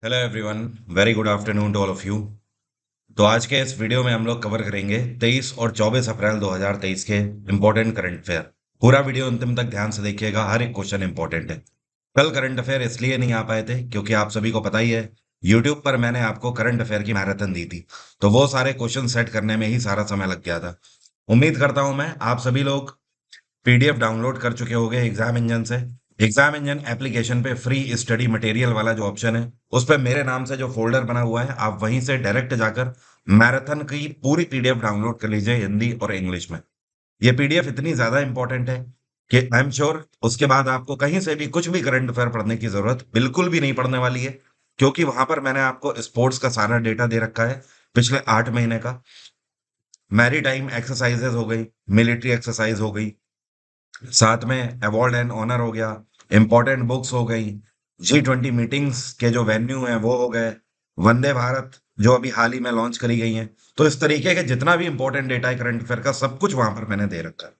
Hello everyone. Very good afternoon to all of you. तो आज के इस वीडियो में हम लोग कवर करेंगे 23 और 24 अप्रैल 2023 के इंपॉर्टेंट करंट अफेयर। पूरा वीडियो अंतिम तक ध्यान से देखिएगा, हर एक क्वेश्चन इंपॉर्टेंट है। कल करंट अफेयर इसलिए नहीं आ पाए थे क्योंकि आप सभी को पता ही है, यूट्यूब पर मैंने आपको करंट अफेयर की मैराथन दी थी, तो वो सारे क्वेश्चन सेट करने में ही सारा समय लग गया था। उम्मीद करता हूं मैं आप सभी लोग पीडीएफ डाउनलोड कर चुके होंगे एग्जाम इंजन से। एग्जाम इंजन एप्लीकेशन पे फ्री स्टडी मटेरियल वाला जो ऑप्शन है, उस पे मेरे नाम से जो फोल्डर बना हुआ है, आप वहीं से डायरेक्ट जाकर मैराथन की पूरी पीडीएफ डाउनलोड कर लीजिए, हिंदी और इंग्लिश में। ये पीडीएफ इतनी ज्यादा इंपॉर्टेंट है कि आई एम श्योर उसके बाद आपको कहीं से भी कुछ भी करंट अफेयर पढ़ने की जरूरत बिल्कुल भी नहीं पड़ने वाली है, क्योंकि वहां पर मैंने आपको स्पोर्ट्स का सारा डेटा दे रखा है पिछले 8 महीने का। मैरी टाइम एक्सरसाइजेज हो गई, मिलिट्री एक्सरसाइज हो गई, साथ में अवार्ड एंड ऑनर हो गया, इंपॉर्टेंट बुक्स हो गई, G20 मीटिंग्स के जो वेन्यू हैं वो हो गए, वंदे भारत जो अभी हाल ही में लॉन्च करी गई हैं। तो इस तरीके के जितना भी इंपॉर्टेंट डेटा है करंट अफेयर का, सब कुछ वहां पर मैंने दे रखा है।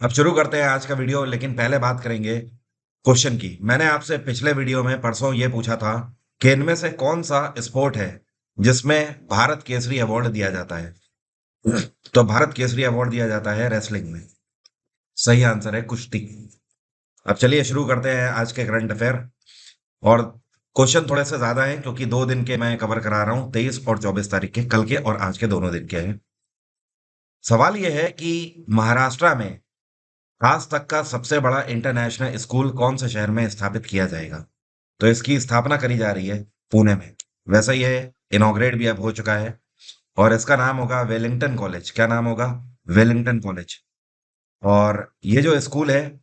अब शुरू करते हैं आज का वीडियो, लेकिन पहले बात करेंगे क्वेश्चन की। मैंने आपसे पिछले वीडियो में परसों ये पूछा था कि इनमें से कौन सा स्पोर्ट है जिसमें भारत केसरी अवार्ड दिया जाता है। तो भारत केसरी अवार्ड दिया जाता है रेसलिंग में। सही आंसर है कुश्ती। अब चलिए शुरू करते हैं आज के करंट अफेयर। और क्वेश्चन थोड़े से ज्यादा हैं क्योंकि 2 दिन के मैं कवर करा रहा हूं, 23 और 24 तारीख के, कल के और आज के दोनों दिन के हैं। सवाल यह है कि महाराष्ट्र में आज तक का सबसे बड़ा इंटरनेशनल स्कूल कौन से शहर में स्थापित किया जाएगा। तो इसकी स्थापना करी जा रही है पुणे में। वैसे यह इनॉग्रेट भी अब हो चुका है और इसका नाम होगा वेलिंगटन कॉलेज। क्या नाम होगा? Wellington college. और ये जो स्कूल है,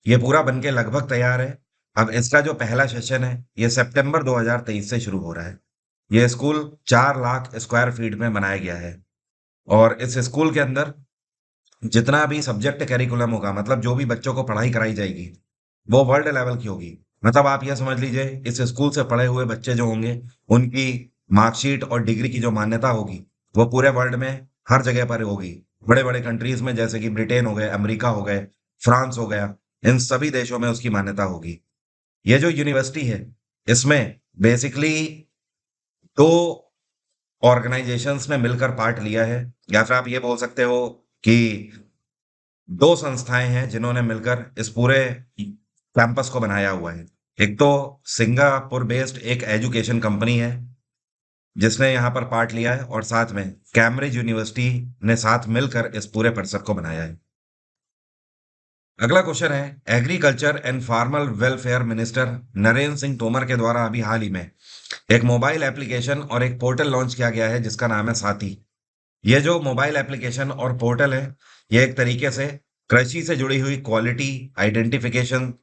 ये पूरा बनके लगभग तैयार है। अब इसका जो पहला सेशन है, ये सितंबर 2023 से शुरू हो रहा है। ये स्कूल 4 लाख स्क्वायर फीट में बनाया गया है। और इस स्कूल के अंदर जितना भी सब्जेक्ट कैरिकुलम होगा, मतलब जो भी बच्चों को पढ़ाई कराई जाएगी, वो वर्ल्ड लेवल की होगी। मतलब आप ये समझ लीजिए, इस स्कूल से पढ़े हुए बच्चे जो होंगे, उनकी मार्कशीट और डिग्री की जो मान्यता होगी, वो पूरे वर्ल्ड में हर जगह पर होगी। बड़े बड़े कंट्रीज में जैसे कि ब्रिटेन हो गए, अमेरिका हो गए, फ्रांस हो गया, इन सभी देशों में उसकी मान्यता होगी। ये जो यूनिवर्सिटी है, इसमें बेसिकली दो ऑर्गेनाइजेशंस ने मिलकर पार्ट लिया है, या फिर आप ये बोल सकते हो कि दो संस्थाएं हैं जिन्होंने मिलकर इस पूरे कैंपस को बनाया हुआ है। एक तो सिंगापुर बेस्ड एक एजुकेशन कंपनी है जिसने यहाँ पर पार्ट लिया है, और साथ में कैम्ब्रिज यूनिवर्सिटी ने साथ मिलकर इस पूरे परिसर को बनाया है। अगला क्वेश्चन है, agriculture and farmer welfare minister Narendra Singh Tomar के द्वारा अभी हाल ही में एक मोबाइल एप्लीकेशन और एक पोर्टल लॉन्च किया गया है जिसका नाम है साथी। ये जो मोबाइल एप्लीकेशन और पोर्टल है, ये एक तरीके से कृषि से जुड़ी हुई quality identification,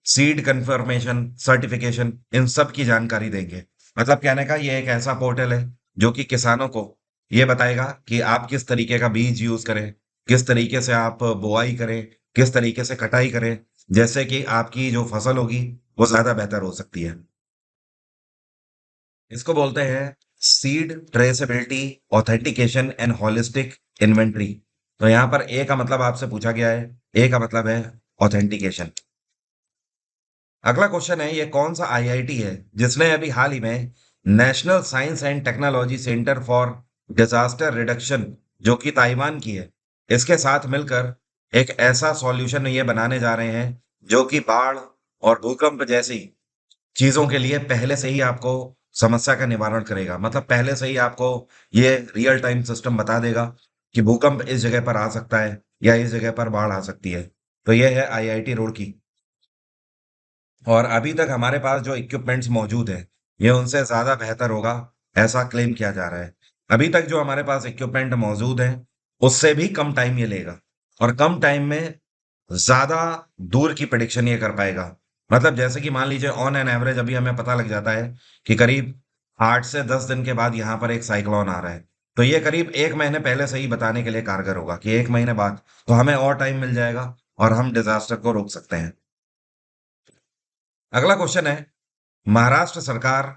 seed confirmation, certification, इन सब की जानकारी देंगे। मतलब कहने का ये एक ऐसा पोर्टल है जो कि किसानों को ये बताएगा कि आप किस तरीके का बीज यूज करें, किस तरीके से आप बुआई करें, किस तरीके से कटाई करें, जैसे कि आपकी जो फसल होगी वो ज्यादा बेहतर हो सकती है। इसको बोलते हैं seed traceability, authentication and holistic inventory. तो यहां पर ए का मतलब आपसे पूछा गया है, ए का मतलब है ऑथेंटिकेशन। अगला क्वेश्चन है, ये कौन सा आईआईटी है जिसने अभी हाल ही में national science and technology centre for disaster reduction, जो कि ताइवान की है, इसके साथ मिलकर एक ऐसा सॉल्यूशन ये बनाने जा रहे हैं जो कि बाढ़ और भूकंप जैसी चीजों के लिए पहले से ही आपको समस्या का निवारण करेगा। मतलब पहले से ही आपको ये रियल टाइम सिस्टम बता देगा कि भूकंप इस जगह पर आ सकता है या इस जगह पर बाढ़ आ सकती है। तो ये है आईआईटी रुड़की। और अभी तक हमारे पास जो इक्विपमेंट्स मौजूद है, ये उनसे ज्यादा बेहतर होगा, ऐसा क्लेम किया जा रहा है। अभी तक जो हमारे पास इक्विपमेंट मौजूद है, उससे भी कम टाइम ये लेगा, और कम टाइम में ज्यादा दूर की प्रिडिक्शन ये कर पाएगा। मतलब जैसे कि मान लीजिए ऑन एन एवरेज अभी हमें पता लग जाता है कि करीब 8 से 10 दिन के बाद यहाँ पर एक साइक्लोन आ रहा है, तो ये करीब 1 महीने पहले से ही बताने के लिए कारगर होगा कि 1 महीने बाद तो हमें और टाइम मिल जाएगा और हम डिजास्टर को रोक सकते हैं। अगला क्वेश्चन है, महाराष्ट्र सरकार,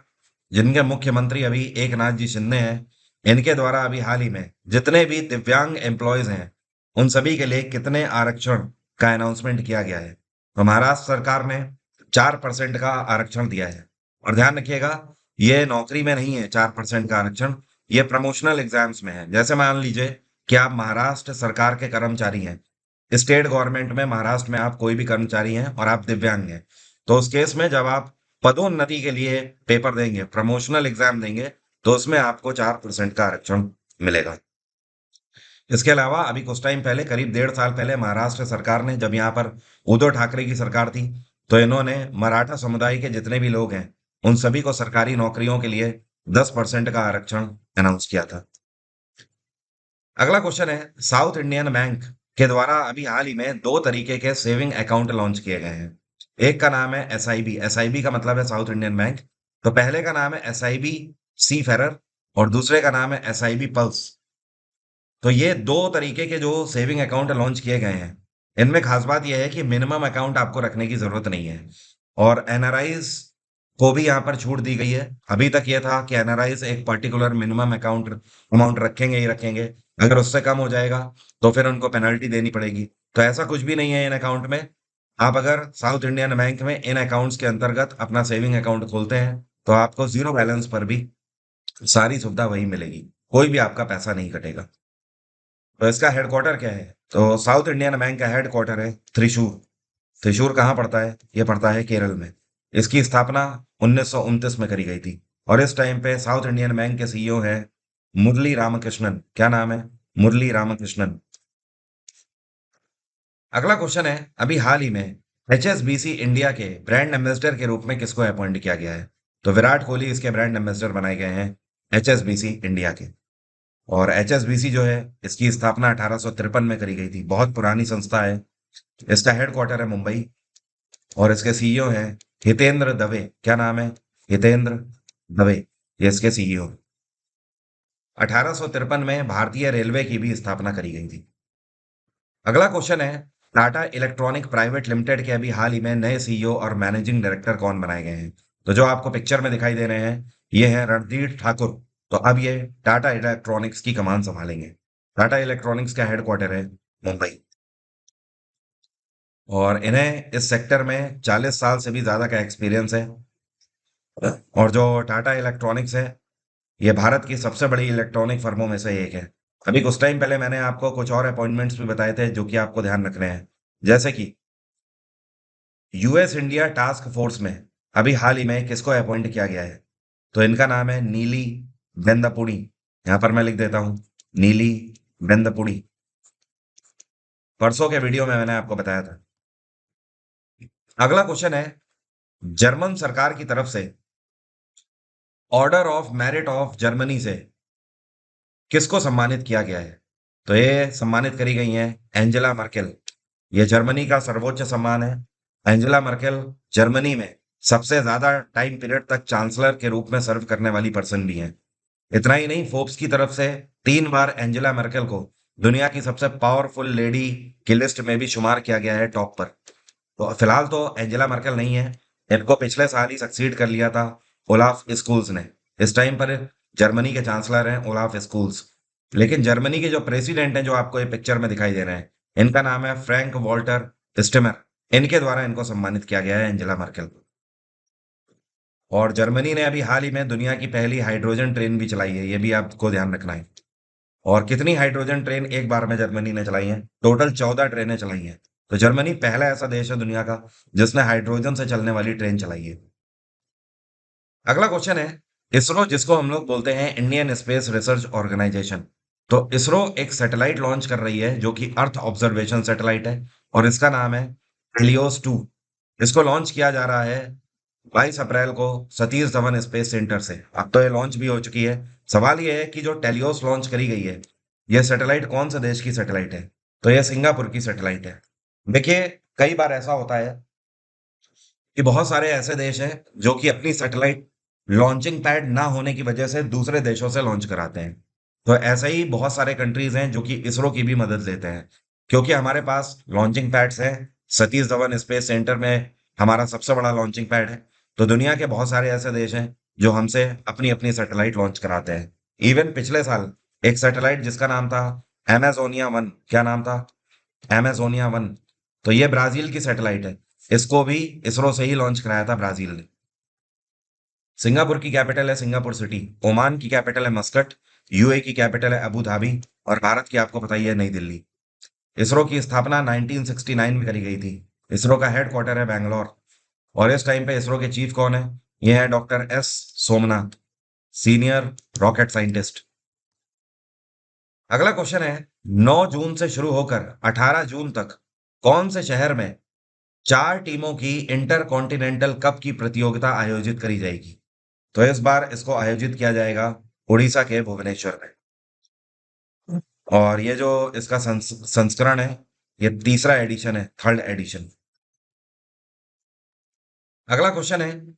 जिनके मुख्यमंत्री अभी एक नाथ जी शिंदे हैं, इनके द्वारा अभी हाल ही में जितने भी दिव्यांग एम्प्लॉयज हैं, उन सभी के लिए कितने आरक्षण का अनाउंसमेंट किया गया है। तो महाराष्ट्र सरकार ने 4% का आरक्षण दिया है। और ध्यान रखिएगा, ये नौकरी में नहीं है 4% का आरक्षण, ये प्रमोशनल एग्जाम्स में है। जैसे मान लीजिए कि आप महाराष्ट्र सरकार के कर्मचारी हैं, स्टेट गवर्नमेंट में महाराष्ट्र में आप कोई भी कर्मचारी हैं और आप दिव्यांग हैं, तो उस केस में जब आप पदोन्नति के लिए पेपर देंगे, प्रमोशनल एग्जाम देंगे, तो उसमें आपको 4% का आरक्षण मिलेगा। इसके अलावा अभी कुछ टाइम पहले, करीब 1.5 साल पहले, महाराष्ट्र सरकार ने, जब यहाँ पर उद्धव ठाकरे की सरकार थी, तो इन्होंने मराठा समुदाय के जितने भी लोग हैं, उन सभी को सरकारी नौकरियों के लिए 10% का आरक्षण अनाउंस किया था। अगला क्वेश्चन है, साउथ इंडियन बैंक के द्वारा अभी हाल ही में 2 तरीके के सेविंग अकाउंट लॉन्च किए गए हैं। एक का नाम है एसआईबी, एसआईबी का मतलब है साउथ इंडियन बैंक। तो पहले का नाम है एसआईबी सी फेरर और दूसरे का नाम है एसआईबी पल्स। तो ये 2 तरीके के जो सेविंग अकाउंट लॉन्च किए गए हैं, इनमें खास बात यह है कि मिनिमम अकाउंट आपको रखने की ज़रूरत नहीं है और एनआरआईज़ को भी यहाँ पर छूट दी गई है। अभी तक ये था कि एनआरआईज़ एक पर्टिकुलर मिनिमम अमाउंट रखेंगे ही रखेंगे। अगर उससे कम हो जाएगा, तो फिर उनको पेनल्टी देनी पड़ेगी। तो ऐसा कुछ भी नहीं है इन अकाउंट में। आप अगर साउथ इंडियन बैंक में इन अकाउंट्स के अंतर्गत अपना सेविंग अकाउंट खोलते हैं, तो आपको ज़ीरो बैलेंस पर भी सारी सुविधा वही मिलेगी। कोई भी आपका पैसा नहीं कटेगा। तो इसका हेडक्वार्टर क्या है? तो साउथ इंडियन बैंक का हेडक्वार्टर है त्रिशूर। त्रिशूर कहाँ पड़ता है? ये पड़ता है केरल में। इसकी स्थापना 1929 में करी गई थी और इस टाइम पे साउथ इंडियन बैंक के सीईओ हैं मुरली रामकृष्णन। क्या नाम है? मुरली रामकृष्णन। अगला क्वेश्चन है, अभी हाल ही में एचएसबीसी इंडिया के ब्रांड एम्बेसडर के रूप में किसको अपॉइंट किया गया है? तो विराट कोहली इसके ब्रांड एम्बेसडर बनाए गए हैं एचएसबीसी इंडिया के। और एचएसबीसी जो है, इसकी स्थापना 1853 में करी गई थी। बहुत पुरानी संस्था है। इसका हेडक्वार्टर है मुंबई और इसके सीईओ हैं हितेंद्र दवे। क्या नाम है? हितेंद्र दवे, ये इसके सीईओ। 1853 में भारतीय रेलवे की भी स्थापना करी गई थी। अगला क्वेश्चन है, टाटा इलेक्ट्रॉनिक प्राइवेट लिमिटेड के अभी हाल ही में नए सीईओ और मैनेजिंग डायरेक्टर कौन बनाए गए हैं? तो जो आपको पिक्चर में दिखाई दे रहे हैं, ये है रणधीर ठाकुर। तो अब ये टाटा इलेक्ट्रॉनिक्स की कमान संभालेंगे। टाटा इलेक्ट्रॉनिक्स का हेडक्वार्टर है मुंबई और इन्हें इस सेक्टर में 40 साल से भी ज्यादा का एक्सपीरियंस है। और जो टाटा इलेक्ट्रॉनिक्स है, ये भारत की सबसे बड़ी इलेक्ट्रॉनिक फर्मों में से एक है। अभी कुछ टाइम पहले मैंने आपको कुछ और अपॉइंटमेंट्स भी बताए थे जो कि आपको ध्यान रखने हैं। जैसे कि यूएस इंडिया टास्क फोर्स में अभी हाल ही में किसको अपॉइंट किया गया है? तो इनका नाम है नीली वेंदपुड़ी। यहां पर मैं लिख देता हूं, नीली वेंदपुड़ी। परसों के वीडियो में मैंने आपको बताया था। अगला क्वेश्चन है, जर्मन सरकार की तरफ से order of merit of Germany से किसको सम्मानित किया गया है? तो ये सम्मानित करी गई हैं एंजेला मर्केल। ये जर्मनी का सर्वोच्च सम्मान है। एंजेला मर्केल जर्मनी में सबसे ज्यादा टाइम पीरियड तक चांसलर के रूप में सर्व करने वाली पर्सन भी हैं। इतना ही नहीं, फोर्ब्स की तरफ से 3 बार एंजेला मर्केल को दुनिया की सबसे पावरफुल लेडी की लिस्ट में भी शुमार किया गया है टॉप पर। तो फिलहाल तो एंजेला मर्केल नहीं है, इनको पिछले साल ही सक्सीड कर लिया था ओलाफ स्कूल्स ने। इस टाइम पर जर्मनी के चांसलर हैं ओलाफ स्कूल्स। लेकिन जर्मनी के जो प्रेसिडेंट हैं, जो आपको ये पिक्चर में दिखाई दे रहे हैं, इनका नाम है फ्रैंक वॉल्टर स्टिमर। इनके द्वारा इनको सम्मानित किया गया है, एंजेला मर्केल को। और जर्मनी ने अभी हाल ही में दुनिया की पहली हाइड्रोजन ट्रेन भी चलाई है, ये भी आपको ध्यान रखना है। और कितनी हाइड्रोजन ट्रेन एक बार में जर्मनी ने चलाई है? टोटल 14 ट्रेनें चलाई हैं। तो जर्मनी पहला ऐसा देश है दुनिया का जिसने हाइड्रोजन से चलने वाली ट्रेन चलाई है। अगला क्वेश्चन है, इसरो जिसको हम लोग बोलते हैं इंडियन स्पेस रिसर्च ऑर्गेनाइजेशन, तो इसरो एक सैटेलाइट लॉन्च कर रही है जो कि अर्थ ऑब्जर्वेशन सैटेलाइट है और इसका नाम है हेलियोस 2। इसको लॉन्च किया जा रहा है 22 अप्रैल को सतीश धवन स्पेस सेंटर से। अब तो ये लॉन्च भी हो चुकी है। सवाल ये है कि जो टेलियोस लॉन्च करी गई है, यह सैटेलाइट कौन से देश की सैटेलाइट है? तो यह सिंगापुर की सैटेलाइट है। देखिए, कई बार ऐसा होता है कि बहुत सारे ऐसे देश हैं जो कि अपनी सैटेलाइट लॉन्चिंग पैड ना होने की वजह से दूसरे देशों से लॉन्च कराते हैं। तो ऐसे ही बहुत सारे कंट्रीज हैं जो कि इसरो की भी मदद लेते हैं, क्योंकि हमारे पास लॉन्चिंग पैड्स हैं। सतीश धवन स्पेस सेंटर में हमारा सबसे बड़ा लॉन्चिंग पैड है। तो दुनिया के बहुत सारे ऐसे देश हैं जो हमसे अपनी अपनी सैटेलाइट लॉन्च कराते हैं। इवन पिछले साल एक सैटेलाइट जिसका नाम था एमेजोनिया 1। क्या नाम था? एमेजोनिया 1। तो ये ब्राजील की सैटेलाइट है। इसको भी इसरो से ही लॉन्च कराया था ब्राजील ने। सिंगापुर की कैपिटल है सिंगापुर सिटी, ओमान की कैपिटल है मस्कट, यूए की कैपिटल है अबू धाबी, और भारत की आपको पता ही है नई दिल्ली। इसरो की स्थापना 1969 में करी गई थी। इसरो का हेडक्वार्टर है बैंगलोर। और इस टाइम पे इसरो के चीफ कौन है? ये है doctor S Somnath, senior rocket scientist. अगला क्वेश्चन है, 9 जून से शुरू होकर 18 जून तक कौन से शहर में 4 टीमों की इंटर कॉन्टिनेंटल कप की प्रतियोगिता आयोजित करी जाएगी? तो इस बार इसको आयोजित किया जाएगा उड़ीसा के भुवनेश्वर में। और ये जो इसका संस्करण है, ये तीसरा एडिशन है, थर्ड एडिशन। अगला क्वेश्चन है,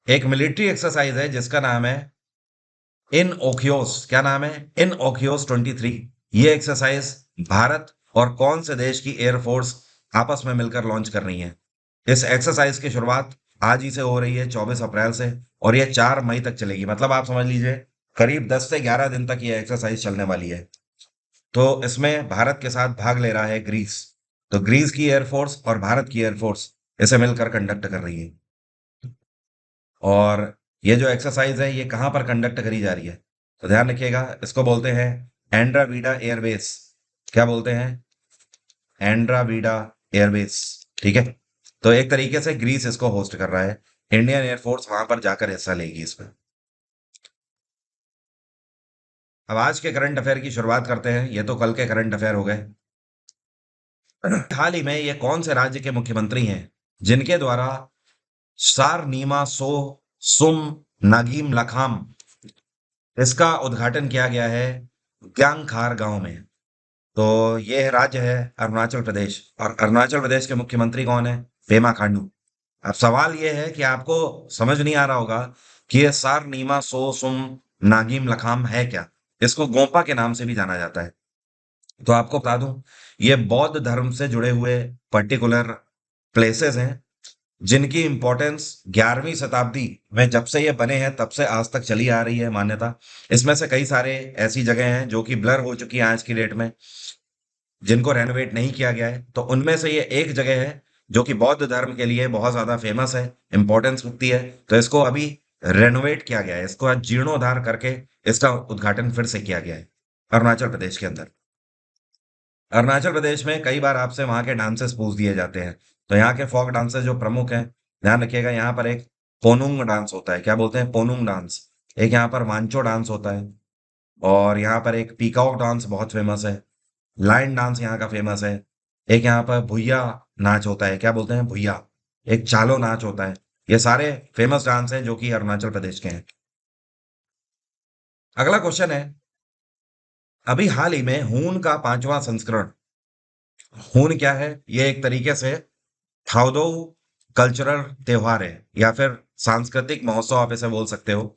एक मिलिट्री एक्सरसाइज है जिसका नाम है इन ओखियोस। क्या नाम है? इन ओखियोस 23। ये एक्सरसाइज भारत और कौन से देश की एयरफोर्स आपस में मिलकर लॉन्च कर रही है? इस एक्सरसाइज की शुरुआत आज ही से हो रही है 24 अप्रैल से, और ये 4 मई तक चलेगी। मतलब आप समझ लीजिए करीब 10 से 11 दिन तक ये एक्सरसाइज चलने वाली है। तो इसमें भारत के साथ भाग ले रहा है ग्रीस। तो ग्रीस की एयरफोर्स और भारत की एयरफोर्स इसे मिलकर कंडक्ट कर रही है। और ये जो एक्सरसाइज है ये कहाँ पर कंडक्ट करी जा रही है? तो ध्यान रखिएगा, इसको बोलते हैं एंड्रावीडा एयरबेस। क्या बोलते हैं? एंड्रावीडा एयरबेस। ठीक है। तो एक तरीके से ग्रीस इसको होस्ट कर रहा है, इंडियन एयरफोर्स वहां पर जाकर हिस्सा लेगी इसमें। अब आज के करंट अफेयर की शुरुआत करते हैं। ये तो कल के करंट अफेयर हो गए। हाल ही में ये कौन से राज्य के मुख्यमंत्री हैं जिनके द्वारा सारनीमा सो सुम नागीम लखाम इसका उद्घाटन किया गया है ग्यांगखार गांव में? तो ये राज्य है अरुणाचल प्रदेश, और अरुणाचल प्रदेश के मुख्यमंत्री कौन है? पेमा खांडू। अब सवाल ये है कि आपको समझ नहीं आ रहा होगा कि ये सार नीमा सो सुम नागिम लखाम है क्या। इसको गोंपा के नाम से भी जाना जाता है। तो आपको बता दूं, ये बौद्ध धर्म से जुड़े हुए पर्टिकुलर प्लेसेस हैं जिनकी इंपॉर्टेंस 11वीं शताब्दी में जब से ये बने हैं तब से आज तक चली आ रही है मान्यता। इसमें से कई सारे ऐसी जगह हैं जो कि ब्लर हो चुकी हैं आज की डेट में, जिनको रेनोवेट नहीं किया गया है। तो उनमें से ये एक जगह है जो कि बौद्ध धर्म के लिए बहुत ज्यादा फेमस है, इंपॉर्टेंस रखती है। तो इसको अभी रेनोवेट किया गया है, इसको आज जीर्णोद्धार करके इसका उद्घाटन फिर से किया गया है अरुणाचल प्रदेश के अंदर। अरुणाचल प्रदेश में कई बार आपसे वहाँ के डांसेस पूछ दिए जाते हैं। तो यहाँ के फोक डांसेस जो प्रमुख हैं, ध्यान रखिएगा, यहाँ पर एक पोनुंग डांस होता है। क्या बोलते हैं? पोनुंग डांस। एक यहाँ पर वांचो डांस होता है, और यहाँ पर एक पीकॉक डांस बहुत फेमस है। लाइन डांस यहाँ का फेमस है। एक यहाँ पर भुइया नाच होता है। क्या बोलते हैं? भुइया। एक चालो नाच होता है। ये सारे फेमस डांस हैं जो कि अरुणाचल प्रदेश के हैं। अगला क्वेश्चन है, अभी हाल ही में हून का 5वां संस्करण। हून क्या है? ये एक तरीके से थाउदो कल्चरल त्योहार है, या फिर सांस्कृतिक महोत्सव आप इसे बोल सकते हो।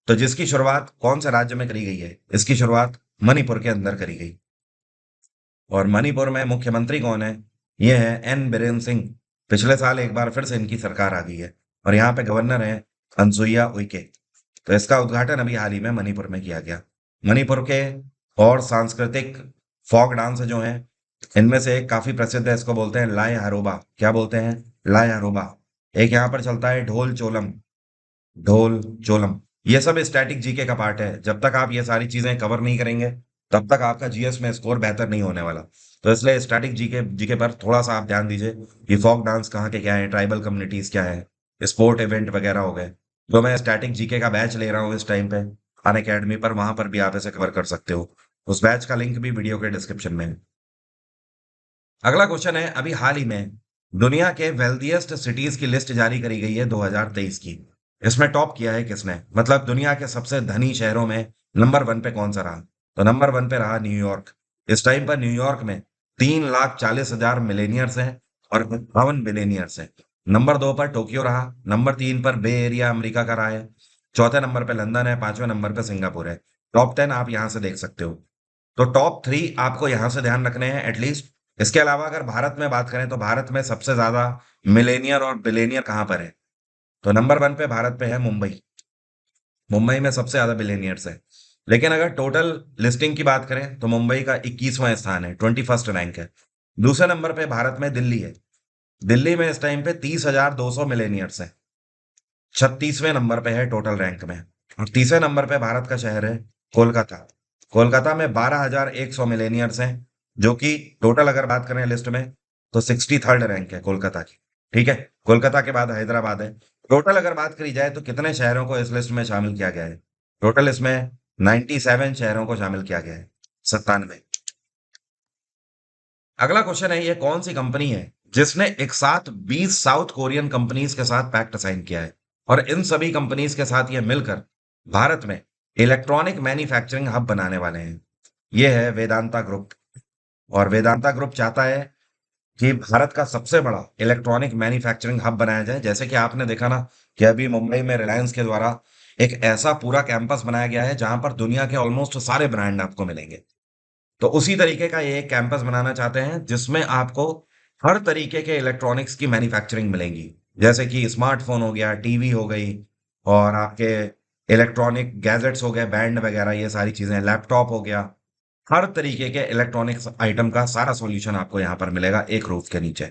तो जिसकी शुरुआत कौन से राज्य में करी गई है? इसकी शुरुआत मणिपुर के अंदर करी गई। और मणिपुर में मुख्यमंत्री कौन है? ये है एन बिरेन सिंह। पिछले साल एक बार फिर से इनकी सरकार आ गई है, और यहाँ पे गवर्नर है अनसुईया उइके। तो इसका उद्घाटन अभी हाल ही में मणिपुर में किया गया। मणिपुर के और सांस्कृतिक फोक डांस जो हैं, इनमें से एक काफी प्रसिद्ध है, इसको बोलते हैं लाय हरोबा। क्या बोलते हैं? लाय हरोबा। एक यहाँ पर चलता है ढोल चोलम। ढोल चोलम। ये सब स्टैटिक जीके का पार्ट है। जब तक आप ये सारी चीजें कवर नहीं करेंगे तब तक आपका जीएस में स्कोर बेहतर नहीं होने वाला। तो इसलिए स्टैटिक जीके जीके पर थोड़ा सा आप ध्यान दीजिए कि फोक डांस कहाँ के क्या है, ट्राइबल कम्युनिटीज क्या है, स्पोर्ट इवेंट वगैरह हो गए। तो मैं स्टैटिक जीके का बैच ले रहा हूँ इस टाइम पे अन अकेडमी पर, वहां पर भी आप इसे कवर कर सकते हो। उस बैच का लिंक भी वीडियो के डिस्क्रिप्शन में है। अगला क्वेश्चन है, अभी हाल ही में दुनिया के वेल्थिएस्ट सिटीज की लिस्ट जारी करी गई है 2023 की। इसमें टॉप किया है किसने? मतलब दुनिया के सबसे धनी शहरों में नंबर 1 पे कौन सा रहा? तो नंबर 1 पे रहा न्यूयॉर्क। इस टाइम पर न्यूयॉर्क में 3,40,000 मिलेनियर्स हैं और 52 बिलियनियर्स हैं। नंबर 2 पर टोक्यो रहा। नंबर 3 पर बे एरिया अमेरिका का रहा है। चौथे नंबर पे लंदन है। 5वें नंबर पे सिंगापुर है। टॉप 10 आप यहाँ से देख सकते हो। तो टॉप 3 आपको यहां से ध्यान रखने हैं एटलीस्ट। इसके अलावा अगर भारत में बात करें तो भारत में सबसे ज्यादा मिलेनियर और बिलेनियर कहां पर है? तो नंबर 1 पे भारत पे है मुंबई। मुंबई में सबसे ज्यादा बिलेनियर्स है। लेकिन अगर टोटल लिस्टिंग की बात करें तो मुंबई का 21वां स्थान है, 21st रैंक है। दूसरे नंबर पे भारत में दिल्ली है। दिल्ली में इस टाइम पे 30,200 मिलेनियर्स है। 36वें नंबर पे है टोटल रैंक में। और तीसरे नंबर पे भारत का शहर है कोलकाता। कोलकाता में 12,100 मिलेनियर्स हैं, जो कि टोटल अगर बात करें लिस्ट में तो 63rd रैंक है कोलकाता की। ठीक है, कोलकाता के बाद हैदराबाद है। टोटल अगर बात करी जाए तो कितने शहरों को इस लिस्ट में शामिल किया गया है? टोटल इसमें 97 शहरों को शामिल किया गया है, 97। अगला क्वेश्चन है, ये कौन सी कंपनी है जिसने एक साथ 20 साउथ कोरियन कंपनीज के साथ पैक्ट साइन किया है, और इन सभी कंपनीज के साथ ये मिलकर भारत में इलेक्ट्रॉनिक मैन्युफैक्चरिंग हब बनाने वाले हैं? ये है वेदांता ग्रुप। और वेदांता ग्रुप चाहता है कि भारत का सबसे बड़ा इलेक्ट्रॉनिक मैन्युफैक्चरिंग हब बनाया जाए। जैसे कि आपने देखा ना कि अभी मुंबई में रिलायंस के द्वारा एक ऐसा पूरा कैंपस बनाया गया है जहां पर दुनिया के ऑलमोस्ट सारे ब्रांड आपको मिलेंगे। तो उसी तरीके का ये एक कैंपस बनाना चाहते हैं जिसमें आपको हर तरीके के इलेक्ट्रॉनिक्स की मैन्युफैक्चरिंग मिलेंगी। जैसे कि स्मार्टफोन हो गया, टीवी हो गई, और आपके इलेक्ट्रॉनिक गैजेट्स हो गए, बैंड वगैरह, ये सारी चीजें, लैपटॉप हो गया। हर तरीके के इलेक्ट्रॉनिक्स आइटम का सारा सॉल्यूशन आपको यहाँ पर मिलेगा एक रूफ के नीचे।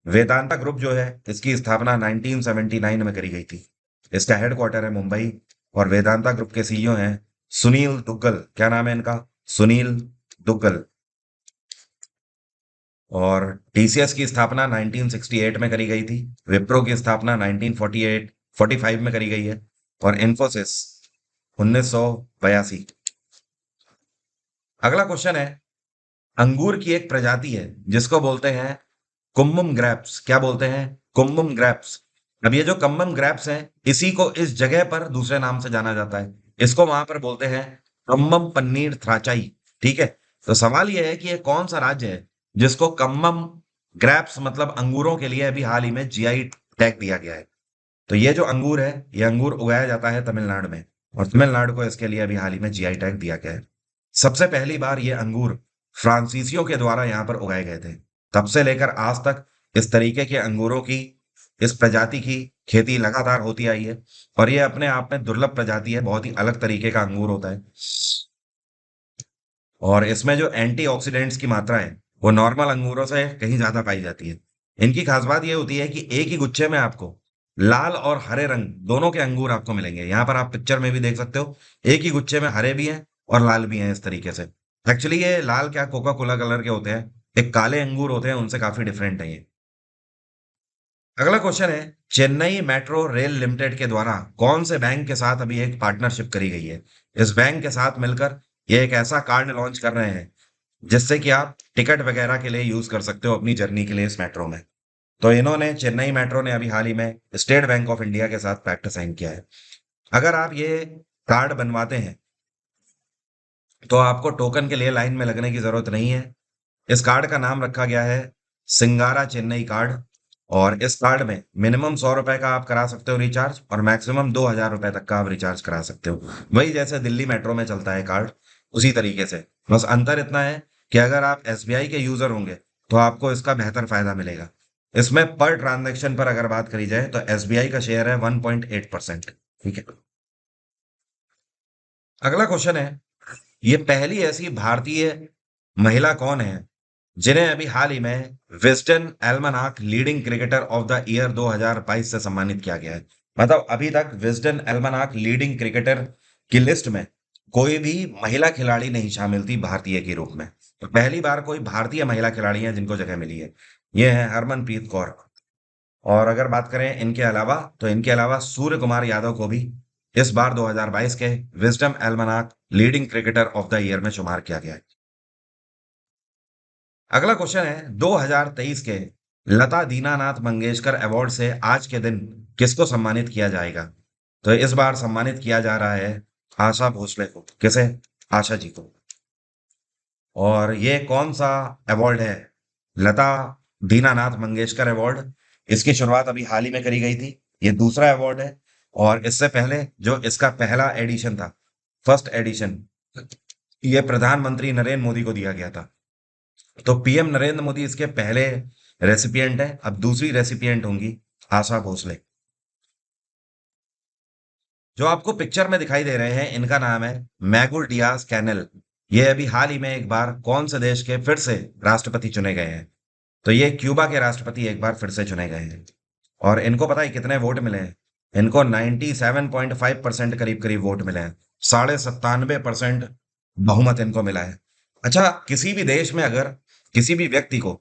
वेदांता ग्रुप जो है इसकी स्थापना 1979 में करी गई थी। इसका हेडक्वार्टर है मुंबई। और वेदांता ग्रुप के सीईओ हैं सुनील दुग्गल। क्या नाम है इनका? सुनील दुग्गल। और टीसीएस की स्थापना 1968 में करी गई थी। विप्रो की स्थापना 1948 45 में करी गई है। और इन्फोसिस 1982। अगला क्वेश्चन है, अंगूर की एक प्रजाति है जिसको बोलते हैं कुम्मम ग्रैप्स। क्या बोलते हैं? कुम्मम ग्रैप्स। अब ये जो कम्मम ग्रैप्स हैं, इसी को इस जगह पर दूसरे नाम से जाना जाता है। इसको वहां पर बोलते हैं कम्मम पन्नीर थ्राचाई। ठीक है। तो सवाल ये है कि ये कौन सा राज्य है जिसको कम्मम ग्रैप्स मतलब अंगूरों के लिए अभी हाल ही में जीआई टैग दिया गया है? तो ये जो अंगूर है, ये अंगूर उगाया जाता है तमिलनाडु में। और तमिलनाडु को इसके लिए अभी हाल ही में जीआई टैग दिया गया है। सबसे पहली बार ये अंगूर फ्रांसीसियों के द्वारा यहाँ पर उगाए गए थे। तब से लेकर आज तक इस तरीके के अंगूरों की, इस प्रजाति की खेती लगातार होती आई है। और ये अपने आप में दुर्लभ प्रजाति है, बहुत ही अलग तरीके का अंगूर होता है। और इसमें जो एंटीऑक्सीडेंट्स की मात्रा है वो नॉर्मल अंगूरों से कहीं ज्यादा पाई जाती है। इनकी खास बात ये होती है कि एक ही गुच्छे में आपको लाल और हरे रंग दोनों के अंगूर आपको मिलेंगे। यहाँ पर आप पिक्चर में भी देख सकते हो, एक ही गुच्छे में हरे भी हैं और लाल भी हैं इस तरीके से। एक्चुअली ये लाल क्या कोका कोला कलर के होते हैं, एक काले अंगूर होते हैं, उनसे काफी डिफरेंट है ये। अगला क्वेश्चन है, चेन्नई मेट्रो रेल लिमिटेड के द्वारा कौन से बैंक के साथ अभी एक पार्टनरशिप करी गई है? इस बैंक के साथ मिलकर ये एक ऐसा कार्ड लॉन्च कर रहे हैं जिससे कि आप टिकट वगैरह के लिए यूज कर सकते हो अपनी जर्नी के लिए इस मेट्रो में। तो इन्होंने, चेन्नई मेट्रो ने अभी हाल ही में स्टेट बैंक ऑफ इंडिया के साथ पैक्ट साइन किया है। अगर आप ये कार्ड बनवाते हैं तो आपको टोकन के लिए लाइन में लगने की जरूरत नहीं है। इस कार्ड का नाम रखा गया है सिंगारा चेन्नई कार्ड। और इस कार्ड में मिनिमम 100 रुपए का आप करा सकते हो रिचार्ज, और मैक्सिमम 2,000 रुपए तक का आप रिचार्ज करा सकते हो। वही जैसे दिल्ली मेट्रो में चलता है कार्ड, उसी तरीके से। बस अंतर इतना है कि अगर आप एसबीआई के यूजर होंगे तो आपको इसका बेहतर फायदा मिलेगा। इसमें पर ट्रांजैक्शन पर अगर बात करी जाए तो एसबीआई का शेयर है 1.8%। ठीक है। अगला क्वेश्चन है, ये पहली ऐसी भारतीय महिला कौन है जिन्हें अभी हाल ही में Wisden Almanack leading cricketer of the year 2022 से सम्मानित किया गया है? मतलब अभी तक विजडन एल्मनाक लीडिंग क्रिकेटर की लिस्ट में कोई भी महिला खिलाड़ी नहीं शामिल थी भारतीय के रूप में। तो पहली बार कोई भारतीय महिला खिलाड़ी है जिनको जगह मिली है। ये है हरमनप्रीत कौर। और अगर बात करें इनके अलावा, तो इनके अलावा सूर्य कुमार यादव को भी इस बार 2022 के Wisden Almanack leading cricketer of the year में शुमार किया गया है। अगला क्वेश्चन है, 2023 के लता दीनानाथ मंगेशकर अवार्ड से आज के दिन किसको सम्मानित किया जाएगा? तो इस बार सम्मानित किया जा रहा है आशा भोसले को। किसे? आशा जी को। और ये कौन सा अवार्ड है? लता दीनानाथ मंगेशकर अवार्ड। इसकी शुरुआत अभी हाल ही में करी गई थी। ये दूसरा अवार्ड है। और इससे पहले जो इसका पहला एडिशन था, फर्स्ट एडिशन, ये प्रधानमंत्री नरेंद्र मोदी को दिया गया था। तो पीएम नरेंद्र मोदी इसके पहले रेसिपिएंट है। अब दूसरी रेसिपिएंट होंगी आशा भोसले। जो आपको पिक्चर में दिखाई दे रहे हैं इनका नाम है मैगुल डियाज कैनेल। ये अभी हाल ही में एक बार कौन से देश के फिर से राष्ट्रपति चुने गए हैं? तो ये क्यूबा के राष्ट्रपति एक बार फिर से चुने गए हैं। और इनको पता है कितने वोट मिले हैं? इनको 97.5% करीब करीब वोट मिले हैं। 97.5% बहुमत इनको मिला है। अच्छा, किसी भी देश में अगर किसी भी व्यक्ति को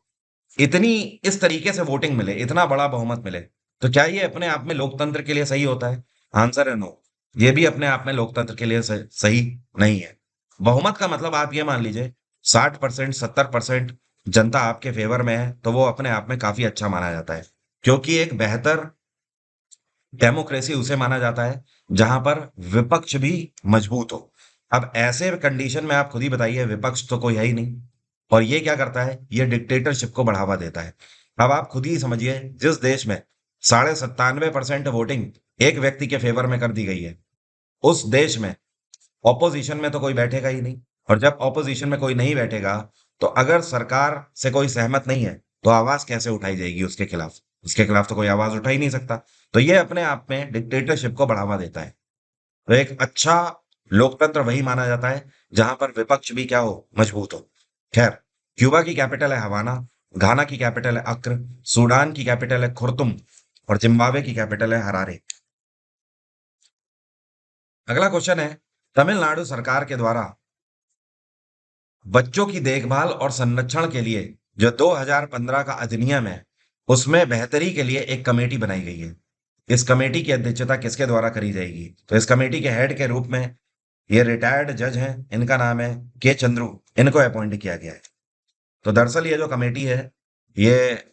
इतनी इस तरीके से वोटिंग मिले, इतना बड़ा बहुमत मिले, तो क्या ये अपने आप में लोकतंत्र के लिए सही होता है? आंसर है नो। ये भी अपने आप में लोकतंत्र के लिए सही नहीं है। बहुमत का मतलब आप ये मान लीजिए 60%, 70% जनता आपके फेवर में है, तो वो अपने आप में काफी अच्छा माना जाता है। क्योंकि एक बेहतर डेमोक्रेसी उसे माना जाता है जहां पर विपक्ष भी मजबूत हो। अब ऐसे कंडीशन में आप खुद ही बताइए, विपक्ष तो कोई है ही नहीं, और ये क्या करता है? ये डिक्टेटरशिप को बढ़ावा देता है। अब आप खुद ही समझिए, जिस देश में 97.5% वोटिंग एक व्यक्ति के फेवर में कर दी गई है, उस देश में ऑपोजिशन में तो कोई बैठेगा ही नहीं। और जब ऑपोजिशन में कोई नहीं बैठेगा, तो अगर सरकार से कोई सहमत नहीं है, तो आवाज कैसे उठाई जाएगी उसके खिलाफ? उसके खिलाफ तो कोई आवाज उठा ही नहीं सकता। तो ये अपने आप में डिक्टेटरशिप को बढ़ावा देता है। तो एक अच्छा लोकतंत्र वही माना जाता है जहां पर विपक्ष भी क्या हो? मजबूत हो। खैर, क्यूबा की कैपिटल है हवाना, घाना की कैपिटल है अक्र, सूडान की कैपिटल है खुर्तुम, और जिम्बाब्वे की कैपिटल है हरारे। अगला क्वेश्चन है, तमिलनाडु सरकार के द्वारा बच्चों की देखभाल और संरक्षण के लिए जो 2015 का अधिनियम है, उसमें बेहतरी के लिए एक कमेटी बनाई गई है। इस कमेटी की अध्यक्षता किसके द्वारा करी जाएगी? तो इस कमेटी के हेड के रूप में ये रिटायर्ड जज हैं, इनका नाम है के चंद्रू। इनको अपॉइंट किया गया है। तो दरअसल ये जो कमेटी है, ये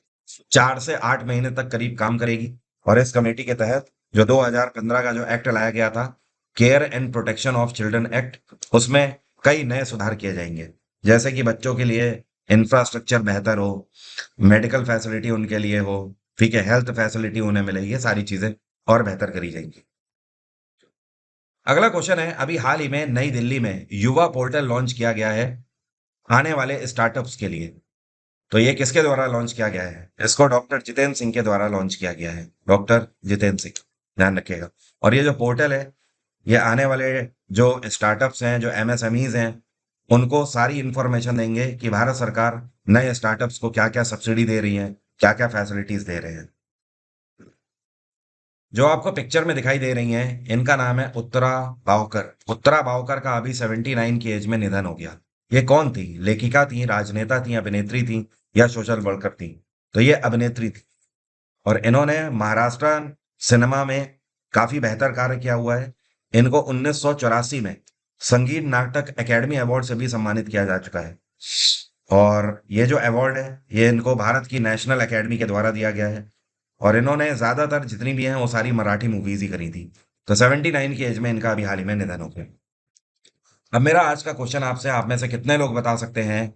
4 से 8 महीने तक करीब काम करेगी। और इस कमेटी के तहत जो 2015 का जो एक्ट लाया गया था, care and protection of children act, उसमें कई नए सुधार किए जाएंगे। जैसे कि बच्चों के लिए इंफ्रास्ट्रक्चर बेहतर हो, मेडिकल फैसिलिटी उनके लिए हो, ठीक है, हेल्थ फैसिलिटी उन्हें मिले, ये सारी चीजें और बेहतर करी जाएंगी। अगला क्वेश्चन है, अभी हाल ही में नई दिल्ली में युवा पोर्टल लॉन्च किया गया है आने वाले स्टार्टअप्स के लिए। तो ये किसके द्वारा लॉन्च किया गया है? इसको डॉक्टर जितेंद्र सिंह के द्वारा लॉन्च किया गया है। डॉक्टर जितेंद्र सिंह, ध्यान रखिएगा। और ये जो पोर्टल है, ये आने वाले जो स्टार्टअप्स हैं, जो एमएसएमईज हैं, उनको सारी इंफॉर्मेशन देंगे कि भारत सरकार नए स्टार्टअप्स को क्या क्या सब्सिडी दे रही है, क्या क्या फैसिलिटीज दे रहे हैं। जो आपको पिक्चर में दिखाई दे रही हैं, इनका नाम है उत्तरा बावकर। उत्तरा बावकर का अभी 79 की एज में निधन हो गया। ये कौन थी? लेखिका थी, राजनेता थी, अभिनेत्री थी, या सोशल वर्कर थी? तो ये अभिनेत्री थी। और इन्होंने महाराष्ट्र सिनेमा में काफी बेहतर कार्य किया हुआ है। इनको 1984 में संगीत नाटक एकेडमी अवार्ड से भी सम्मानित किया जा चुका है। और ये जो अवार्ड है, ये इनको भारत की नेशनल एकेडमी के द्वारा दिया गया है। और इन्होंने ज्यादातर जितनी भी हैं वो सारी मराठी मूवीज ही करी थी। तो 79 की एज में इनका अभी हाल ही में निधन हो गया। अब मेरा आज का क्वेश्चन आपसे, आप में से कितने लोग बता सकते हैं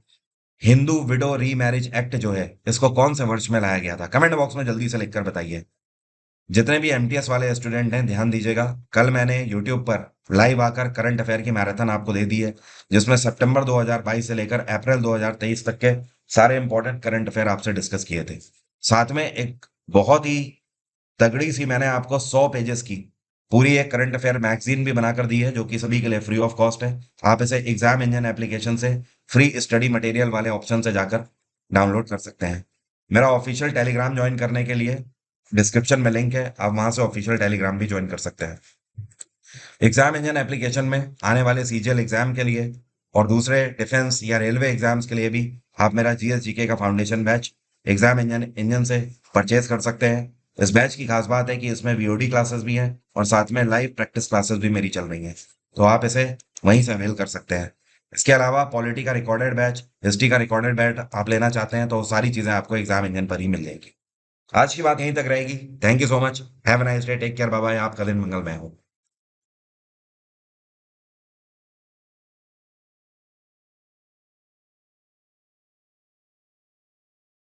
हिंदू विडो रीमैरिज एक्ट जो है, इसको कौन से वर्ष में लाया गया था? कमेंट बॉक्स में जल्दी से लिखकर बताइए। जितने भी एमटीएस वाले स्टूडेंट हैं, ध्यान दीजिएगा। कल मैंने यूट्यूब पर लाइव आकर करंट अफेयर की मैराथन आपको दे दी है, जिसमें सितंबर 2022 से लेकर अप्रैल 2023 तक के सारे इंपॉर्टेंट करंट अफेयर आपसे डिस्कस किए थे। साथ में एक बहुत ही तगड़ी सी मैंने आपको 100 पेजेस की पूरी एक करंट अफेयर मैगजीन भी बनाकर दी है, जो कि सभी के लिए फ्री ऑफ कॉस्ट है। आप इसे एग्जाम इंजन एप्लीकेशन से फ्री स्टडी मटेरियल वाले ऑप्शन से जाकर डाउनलोड कर सकते हैं। मेरा ऑफिशियल टेलीग्राम ज्वाइन करने के लिए डिस्क्रिप्शन में लिंक है, आप वहां से ऑफिशियल टेलीग्राम भी ज्वाइन कर सकते हैं। एग्जाम इंजन एप्लीकेशन में आने वाले सीजीएल एग्जाम के लिए और दूसरे डिफेंस या रेलवे एग्जाम्स के लिए भी आप मेरा जीएस जीके का foundation batch exam engine engine से परचेज कर सकते हैं। इस बैच की खास बात है कि इसमें वीओडी क्लासेस भी हैं और साथ में लाइव प्रैक्टिस क्लासेस भी मेरी चल रही हैं, तो आप इसे वहीं से अवेल कर सकते हैं। इसके अलावा पॉलिटी का रिकॉर्डेड बैच, हिस्ट्री का रिकॉर्डेड बैच आप लेना चाहते हैं, तो सारी चीजें आपको एग्जाम इंजन पर ही मिल जाएगी। आज की बात यहीं तक रहेगी। Thank you so much, have a nice day, take care, bye bye. आपका दिन मंगलमय हो।